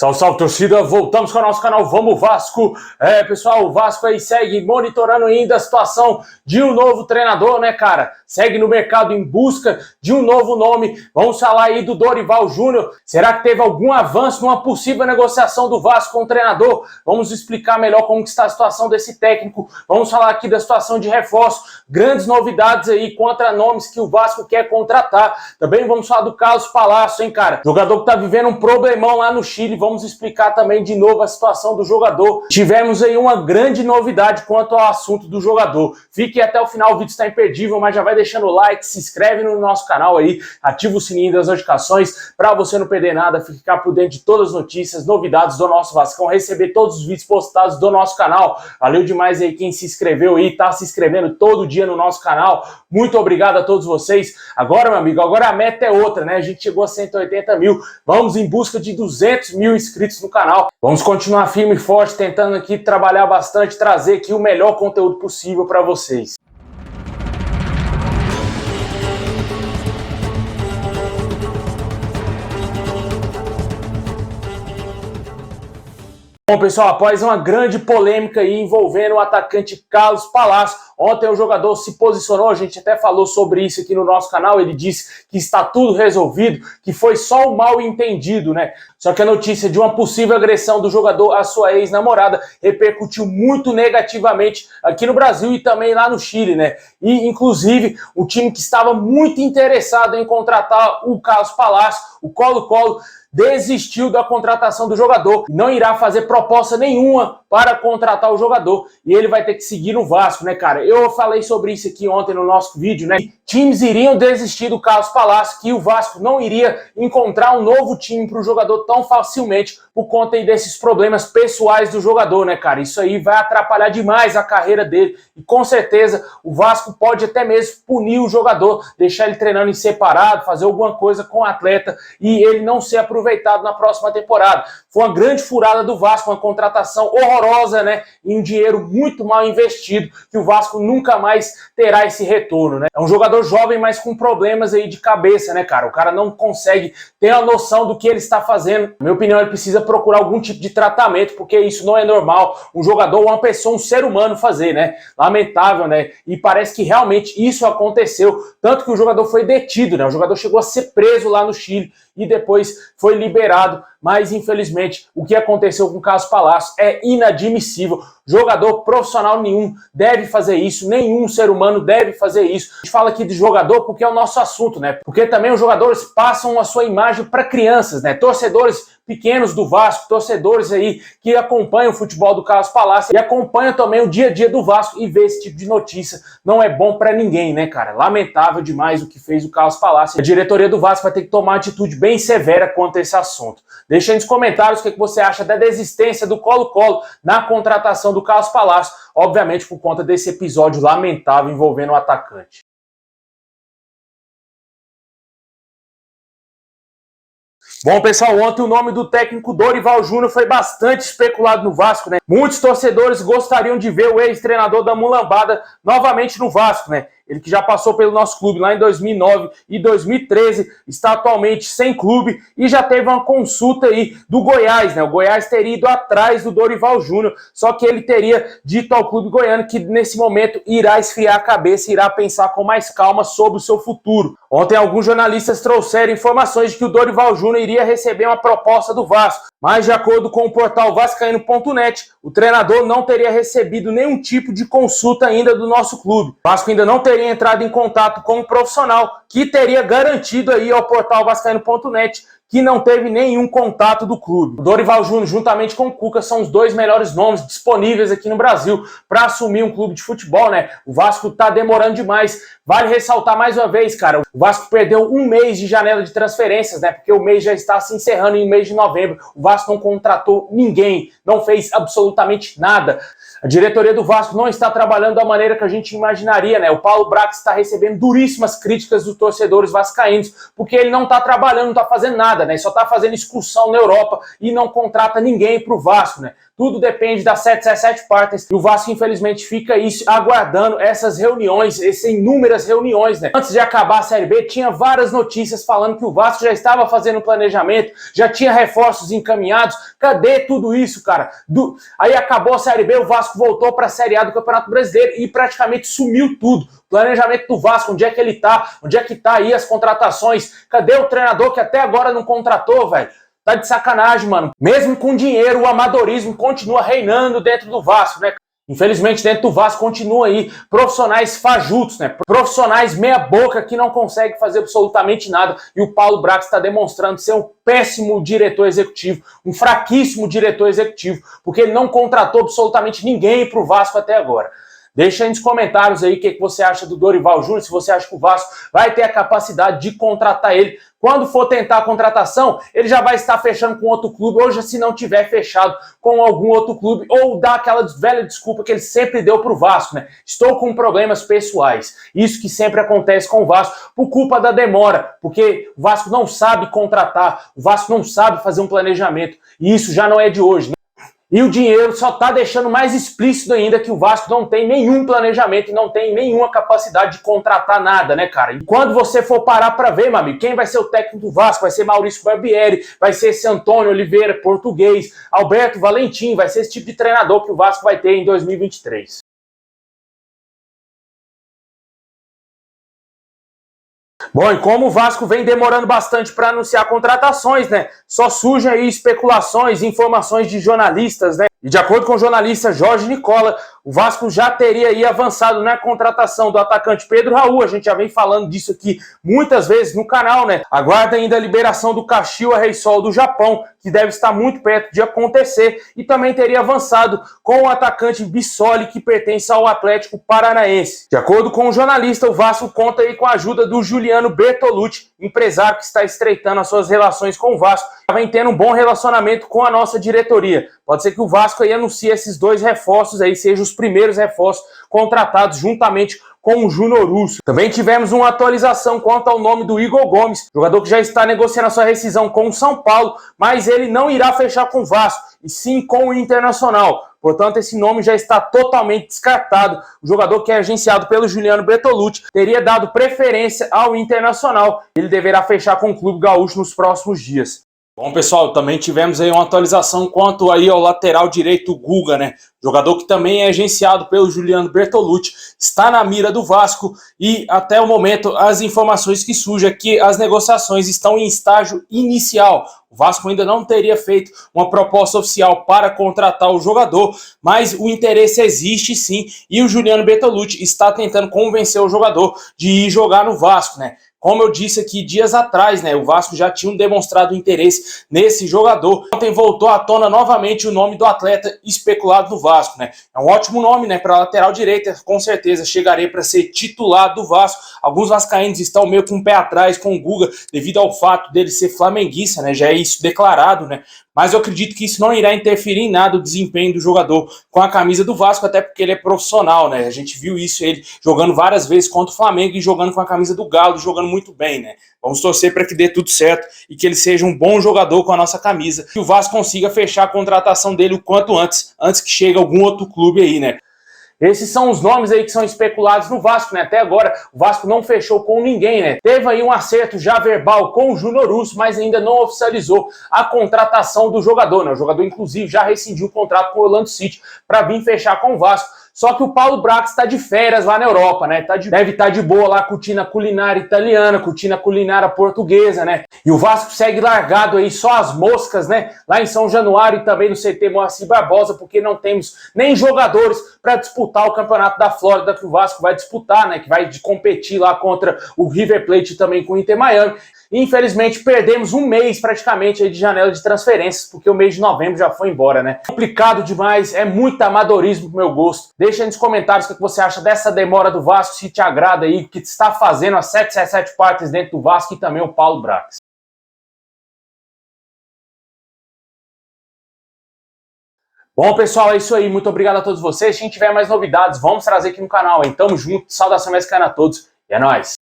Salve, salve, torcida, voltamos com o nosso canal Vamos Vasco. Pessoal, o Vasco aí segue monitorando ainda a situação de um novo treinador, né, cara? Segue no mercado em busca de um novo nome. Vamos falar aí do Dorival Júnior. Será que teve algum avanço numa possível negociação do Vasco com o treinador? Vamos explicar melhor como que está a situação desse técnico. Vamos falar aqui da situação de reforço. Grandes novidades aí contra nomes que o Vasco quer contratar. Também vamos falar do Carlos Palácio, hein, cara? Jogador que tá vivendo um problemão lá no Chile. Vamos explicar também de novo a situação do jogador. Tivemos aí uma grande novidade quanto ao assunto do jogador. Fique até o final, o vídeo está imperdível, mas já vai deixando o like, se inscreve no nosso canal aí, ativa o sininho das notificações para você não perder nada, ficar por dentro de todas as notícias, novidades do nosso Vascão, receber todos os vídeos postados do nosso canal. Valeu demais aí quem se inscreveu aí, tá se inscrevendo todo dia no nosso canal. Muito obrigado a todos vocês. Agora, meu amigo, agora a meta é outra, né? A gente chegou a 180 mil, vamos em busca de 200 mil inscritos no canal. Vamos continuar firme e forte, tentando aqui trabalhar bastante, trazer aqui o melhor conteúdo possível para vocês. Bom, pessoal, após uma grande polêmica aí envolvendo o atacante Carlos Palácio, ontem o jogador se posicionou, a gente até falou sobre isso aqui no nosso canal, ele disse que está tudo resolvido, que foi só um mal entendido, né? Só que a notícia de uma possível agressão do jogador à sua ex-namorada repercutiu muito negativamente aqui no Brasil e também lá no Chile, né? E, inclusive, o time que estava muito interessado em contratar o Carlos Palácio, o Colo-Colo, desistiu da contratação do jogador, não irá fazer proposta nenhuma para contratar o jogador e ele vai ter que seguir no Vasco, né, cara? Eu falei sobre isso aqui ontem no nosso vídeo, né? Times iriam desistir do Carlos Palácio, que o Vasco não iria encontrar um novo time para o jogador tão facilmente por conta aí desses problemas pessoais do jogador, né, cara? Isso aí vai atrapalhar demais a carreira dele e com certeza o Vasco pode até mesmo punir o jogador, deixar ele treinando em separado, fazer alguma coisa com o atleta e ele não ser aproveitado na próxima temporada. Foi uma grande furada do Vasco, uma contratação horrorosa, né? E um dinheiro muito mal investido, que o Vasco nunca mais terá esse retorno, né? É um jogador jovem, mas com problemas aí de cabeça, né, cara? O cara não consegue ter a noção do que ele está fazendo. Na minha opinião, ele precisa procurar algum tipo de tratamento, porque isso não é normal um jogador, uma pessoa, um ser humano fazer, né? Lamentável, né? E parece que realmente isso aconteceu, tanto que o jogador foi detido, né? O jogador chegou a ser preso lá no Chile e depois foi liberado, mas infelizmente o que aconteceu com o Carlos Palácio é inadmissível. Jogador profissional nenhum deve fazer isso, nenhum ser humano deve fazer isso. A gente fala aqui de jogador porque é o nosso assunto, né? Porque também os jogadores passam a sua imagem para crianças, né? Torcedores pequenos do Vasco, torcedores aí que acompanham o futebol do Carlos Palácio e acompanham também o dia a dia do Vasco e vê esse tipo de notícia. Não é bom para ninguém, né, cara? Lamentável demais o que fez o Carlos Palácio. A diretoria do Vasco vai ter que tomar uma atitude bem severa quanto a esse assunto. Deixa aí nos comentários o que você acha da desistência do Colo-Colo na contratação do Carlos Palácio, obviamente por conta desse episódio lamentável envolvendo o atacante. Bom, pessoal, ontem o nome do técnico Dorival Júnior foi bastante especulado no Vasco, né? Muitos torcedores gostariam de ver o ex-treinador da Mulambada novamente no Vasco, né? Ele que já passou pelo nosso clube lá em 2009 e 2013, está atualmente sem clube e já teve uma consulta aí do Goiás, né? O Goiás teria ido atrás do Dorival Júnior, só que ele teria dito ao clube goiano que nesse momento irá esfriar a cabeça, irá pensar com mais calma sobre o seu futuro. Ontem alguns jornalistas trouxeram informações de que o Dorival Júnior iria receber uma proposta do Vasco, mas de acordo com o portal vascaíno.net, o treinador não teria recebido nenhum tipo de consulta ainda do nosso clube. O Vasco ainda não teria entrado em contato com um profissional que teria garantido aí ao portal vascaíno.net que não teve nenhum contato do clube. O Dorival Júnior, juntamente com o Cuca, são os dois melhores nomes disponíveis aqui no Brasil para assumir um clube de futebol, né? O Vasco tá demorando demais. Vale ressaltar mais uma vez, cara, o Vasco perdeu um mês de janela de transferências, né? Porque o mês já está se encerrando em mês de novembro. O Vasco não contratou ninguém, não fez absolutamente nada. A diretoria do Vasco não está trabalhando da maneira que a gente imaginaria, né? O Paulo Brax está recebendo duríssimas críticas dos torcedores vascaínos, porque ele não está trabalhando, não está fazendo nada, né? Só está fazendo excursão na Europa e não contrata ninguém para o Vasco, né? tudo depende das 777 Partners, e o Vasco infelizmente fica isso, aguardando essas reuniões, essas inúmeras reuniões, né? Antes de acabar a Série B, tinha várias notícias falando que o Vasco já estava fazendo planejamento, já tinha reforços encaminhados. Cadê tudo isso, cara? Aí acabou a Série B, o Vasco voltou para a Série A do Campeonato Brasileiro e praticamente sumiu tudo. Planejamento do Vasco, onde é que ele tá? Onde é que tá aí as contratações? Cadê o treinador que até agora não contratou, velho? Tá de sacanagem, mano. Mesmo com dinheiro, o amadorismo continua reinando dentro do Vasco, né? Infelizmente, dentro do Vasco continua aí profissionais fajutos, né? Profissionais meia boca que não conseguem fazer absolutamente nada. E o Paulo Brax está demonstrando ser um péssimo diretor executivo, um fraquíssimo diretor executivo, porque ele não contratou absolutamente ninguém pro Vasco até agora. Deixa aí nos comentários aí o que você acha do Dorival Júnior, se você acha que o Vasco vai ter a capacidade de contratar ele. Quando for tentar a contratação, ele já vai estar fechando com outro clube, ou já se não tiver fechado com algum outro clube, ou dá aquela velha desculpa que ele sempre deu pro Vasco, né? Estou com problemas pessoais. Isso que sempre acontece com o Vasco, por culpa da demora, porque o Vasco não sabe contratar, o Vasco não sabe fazer um planejamento, e isso já não é de hoje, né? E o dinheiro só está deixando mais explícito ainda que o Vasco não tem nenhum planejamento e não tem nenhuma capacidade de contratar nada, né, cara? E quando você for parar para ver, meu amigo, quem vai ser o técnico do Vasco? Vai ser Maurício Barbieri, vai ser esse Antônio Oliveira, português, Alberto Valentim, vai ser esse tipo de treinador que o Vasco vai ter em 2023. Bom, e como o Vasco vem demorando bastante para anunciar contratações, né? Só surgem aí especulações, informações de jornalistas, né? E de acordo com o jornalista Jorge Nicola, o Vasco já teria aí avançado na contratação do atacante Pedro Raul. A gente já vem falando disso aqui muitas vezes no canal, né? Aguarda ainda a liberação do Kashiwa Reysol do Japão, que deve estar muito perto de acontecer. E também teria avançado com o atacante Bissoli, que pertence ao Atlético Paranaense. De acordo com o jornalista, o Vasco conta aí com a ajuda do Juliano Bertolucci, empresário que está estreitando as suas relações com o Vasco. Vem tendo um bom relacionamento com a nossa diretoria. Pode ser que o Vasco aí anuncie esses dois reforços aí, sejam os primeiros reforços contratados juntamente com o Júnior Urso. Também tivemos uma atualização quanto ao nome do Igor Gomes, jogador que já está negociando a sua rescisão com o São Paulo, mas ele não irá fechar com o Vasco, e sim com o Internacional. Portanto, esse nome já está totalmente descartado. O jogador que é agenciado pelo Juliano Bertolucci teria dado preferência ao Internacional. Ele deverá fechar com o clube gaúcho nos próximos dias. Bom, pessoal, também tivemos aí uma atualização quanto aí ao lateral direito Guga, né? Jogador que também é agenciado pelo Juliano Bertolucci, está na mira do Vasco e até o momento as informações que surgem é que as negociações estão em estágio inicial. O Vasco ainda não teria feito uma proposta oficial para contratar o jogador, mas o interesse existe sim e o Juliano Bertolucci está tentando convencer o jogador de ir jogar no Vasco, né? Como eu disse aqui dias atrás, né, o Vasco já tinha demonstrado interesse nesse jogador. Ontem voltou à tona novamente o nome do atleta especulado do Vasco, né? É um ótimo nome, né, para lateral direita, com certeza chegaria para ser titular do Vasco. Alguns vascaínos estão meio com o pé atrás com o Guga, devido ao fato dele ser flamenguista, né? Já é isso declarado, né? Mas eu acredito que isso não irá interferir em nada o desempenho do jogador com a camisa do Vasco, até porque ele é profissional, né? A gente viu isso, ele jogando várias vezes contra o Flamengo e jogando com a camisa do Galo, jogando muito bem, né? Vamos torcer para que dê tudo certo e que ele seja um bom jogador com a nossa camisa. Que o Vasco consiga fechar a contratação dele o quanto antes que chegue algum outro clube aí, né? Esses são os nomes aí que são especulados no Vasco, né? Até agora o Vasco não fechou com ninguém, né? Teve aí um acerto já verbal com o Júnior Urso, mas ainda não oficializou a contratação do jogador, né? O jogador, inclusive, já rescindiu o contrato com o Orlando City para vir fechar com o Vasco. Só que o Paulo Brax está de férias lá na Europa, né? Deve estar de boa lá curtindo a culinária italiana, curtindo a culinária portuguesa, né? E o Vasco segue largado aí só as moscas, né? Lá em São Januário e também no CT Moacir Barbosa, porque não temos nem jogadores para disputar o Campeonato da Flórida que o Vasco vai disputar, né? Que vai competir lá contra o River Plate e também com o Inter Miami. Infelizmente, perdemos um mês praticamente aí de janela de transferências, porque o mês de novembro já foi embora, né? Complicado demais, é muito amadorismo pro meu gosto. Deixa aí nos comentários o que você acha dessa demora do Vasco, se te agrada aí, o que está fazendo as 777 Partners dentro do Vasco e também o Paulo Brax. Bom, pessoal, é isso aí. Muito obrigado a todos vocês. Se a gente tiver mais novidades, vamos trazer aqui no canal, hein? Tamo junto, saudação mexicana a todos e é nóis!